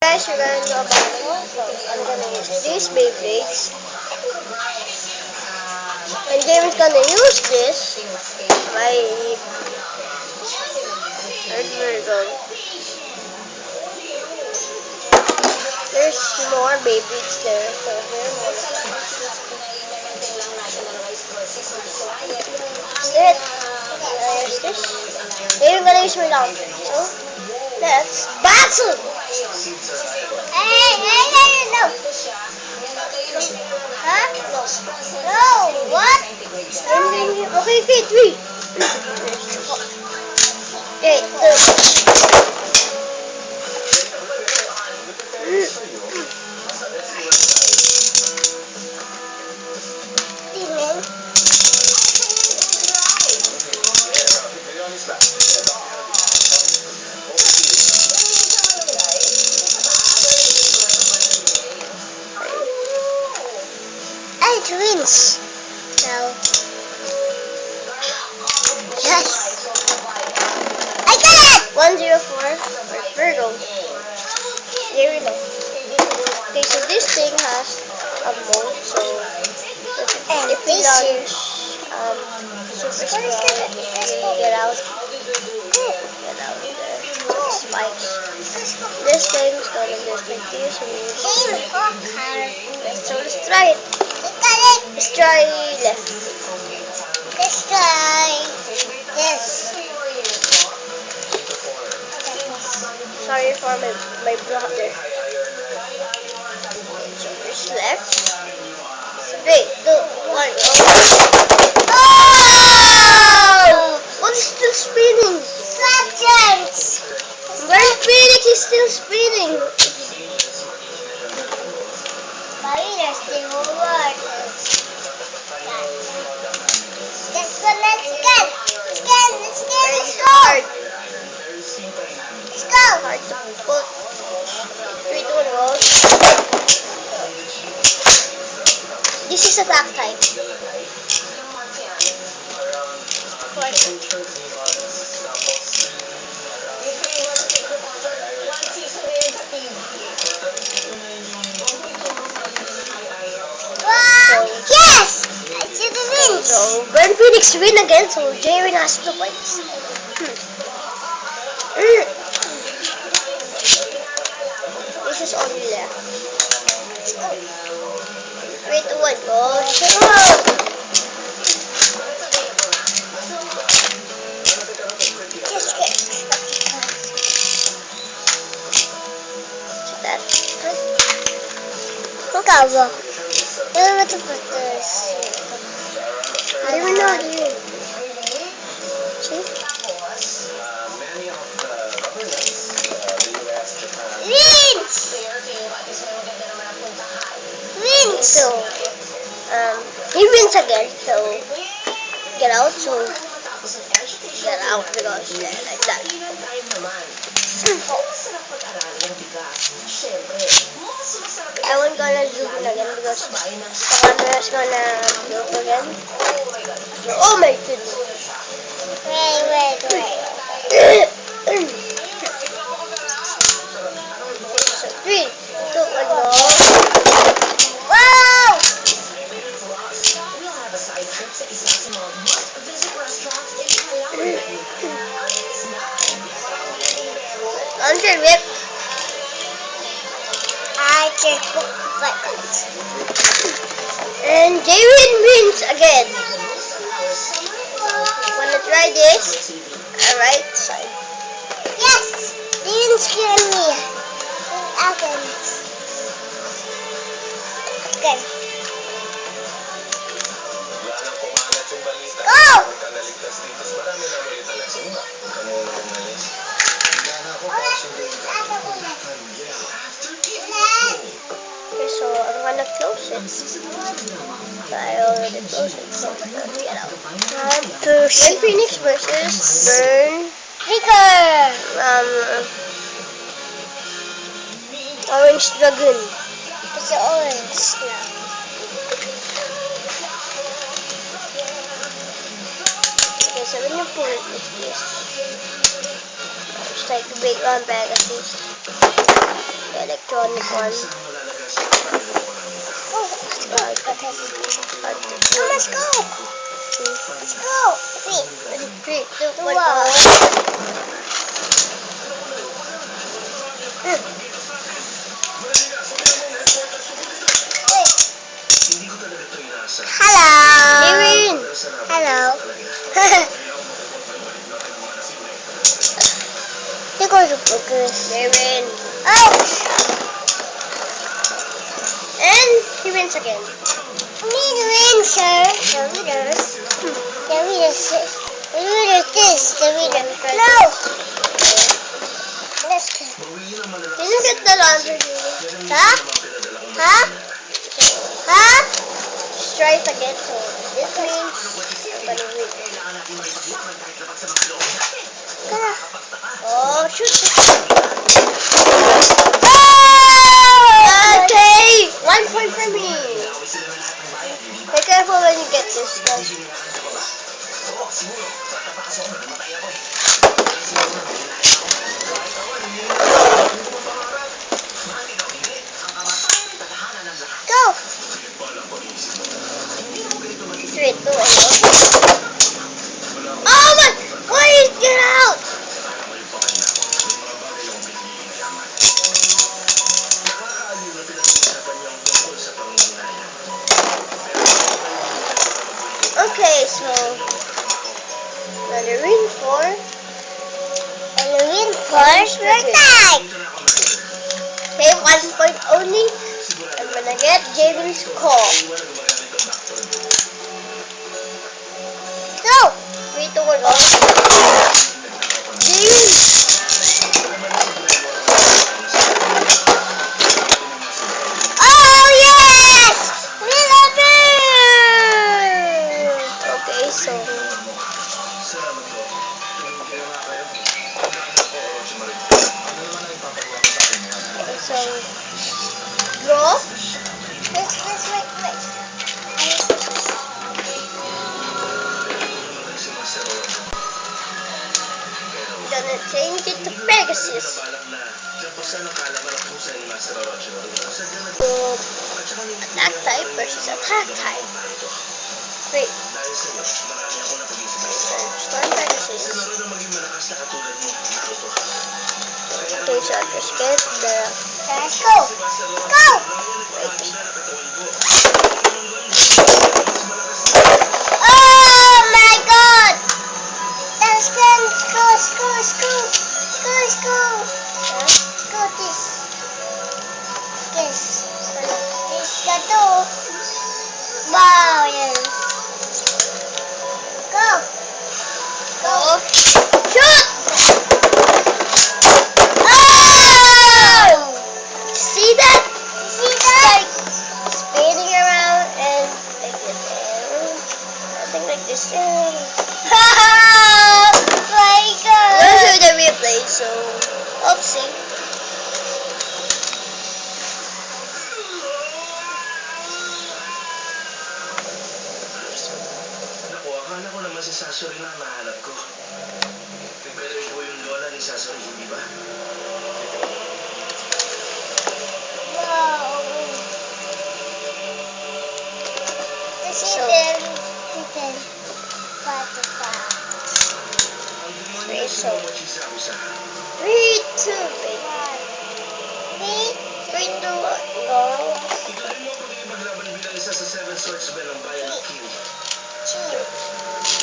Guys, we're gonna do a battle. So I'm gonna use these Beyblades. And James gonna use this. My third Virgo. There's more Beyblades there. So here more. That's it. There's this. Then I'm gonna use my dog. So let's battle! Hey, no. Huh? No. No, what? Okay, 3. Okay, 2. Twins. No. Yes. I got it! 104 for Virgo. There we go. Okay, so this thing has a mode, so if we launch super strong, you get out there. Spikes. This thing's gonna just like this and so let's try it. Let's try left. Let's try this. Sorry for my brother. So there's left. 3, 2, 1, go. Oh! What is still spinning? Subjects! Burn Phoenix is still spinning. There's still more. Let's go. Hard to put. 3, 2, 1, go. This is attack time. Wow! Yes! I see the wins! So, Burn Phoenix win again, so Jaren has 2 points. This is only left. 3, 2, 1, go! Cavo. Eu não vou put this. I don't know here. See? Wins! So, he wins again. So, get out. So, get out because like that. I won't gonna zoom again because the camera is gonna move again. Oh my goodness! Wait. So 3, 2, 1, go! Wow! Under whip. I just put buttons. And Jaren wins again. Wanna try this? Alright side. Yes! Didn't scare me. It happens. Okay. Go! So I'm gonna close it. I already closed it, so let's get out. Time to Burn Phoenix versus Burn Picker. Orange Dragon. It's the orange now. Okay, so when you pull it like this, it's like the big one bag at least. electronic one. Oh, let's go. Let's go. Let's go. 3, 2, 1, Wow. go. Hello. Jimin! Hello. You're going to focus. Jimin! Oh. And he wins again. We the win, sir. The winners. The winners. The winners this. The winner. No. Let's go. Did you get the laundry, Jimin? Huh? Huh? Huh? Just try it again, so this means I'm gonna win. Tara. Oh, shoot! Oh! Okay! 1 point for me! Be careful when you get this, guys. Go. 3, 2, and go. Oh my! Wait! Get out! Okay, so another win for And the win first tag. okay, 1 point only. I'm gonna get Jaden's call. Go. 3, 2, 1, go. Jaden! Oh yes. We love it. Okay, so draw. Let's wait. Gonna change it to Pegasus. So, attack type versus attack type. Wait. Storm Pegasus. Okay, so I'll just get the... Let's go. Go. Wait. Oh my God. Let's go. Go this. Yes. This go. Wow. Yes. Go. Oh! Shoot! Oh. See that? See that? Spinning around and like this. Something like this. Oh my God. Those are the replay, so oopsie. Naku, akala ko naman si Sasori na ang nahanap ko. Pero ito yung lola ni Sasori, hindi ba? Wow. So- Chicken. Butterfly. Ang demonyo Wait, si so- Momo Chisakusa. 3, 2, wait. 3, 2, 1, go. Ituloy mo ang pagkikipaglaban bilang isa sa 7 Swords Bell ng bayan ng Kiwi. 2,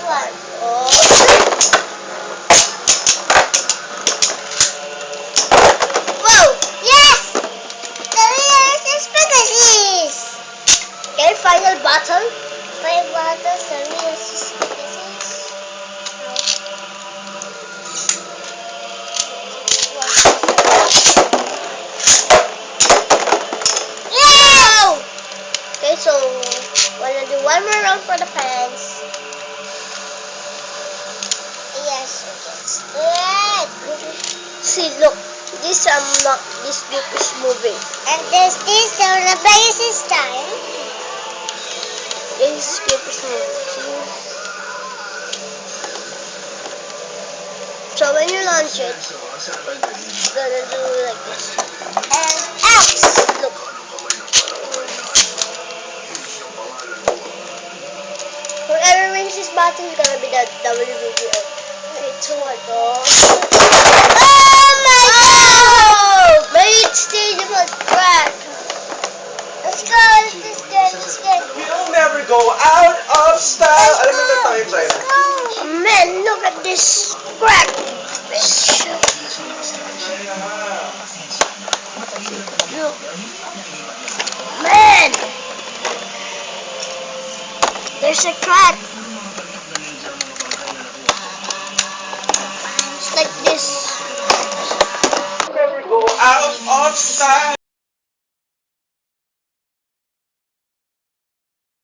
1. Oh! Whoa! Yes! The winner is Pegasus! Okay, final battle. 5 bottles, the winner is Pegasus. Yeah! Okay, so wanna do one more round for the fans. Yes, yes. See, look, this loop is moving. And this the Pegasus time. This loop is moving. See? So when you launch it, So, ang sabi ko, it's gonna do like this. And Oh my god. Oh my god! My stadium was cracked. Let's go. Let's go. Let's go. You don't never go out of style. Alam mo na tayo, China. Man, look at this crack. Bitch. Look. Man! There's a crack. It's like this. Never go out of style.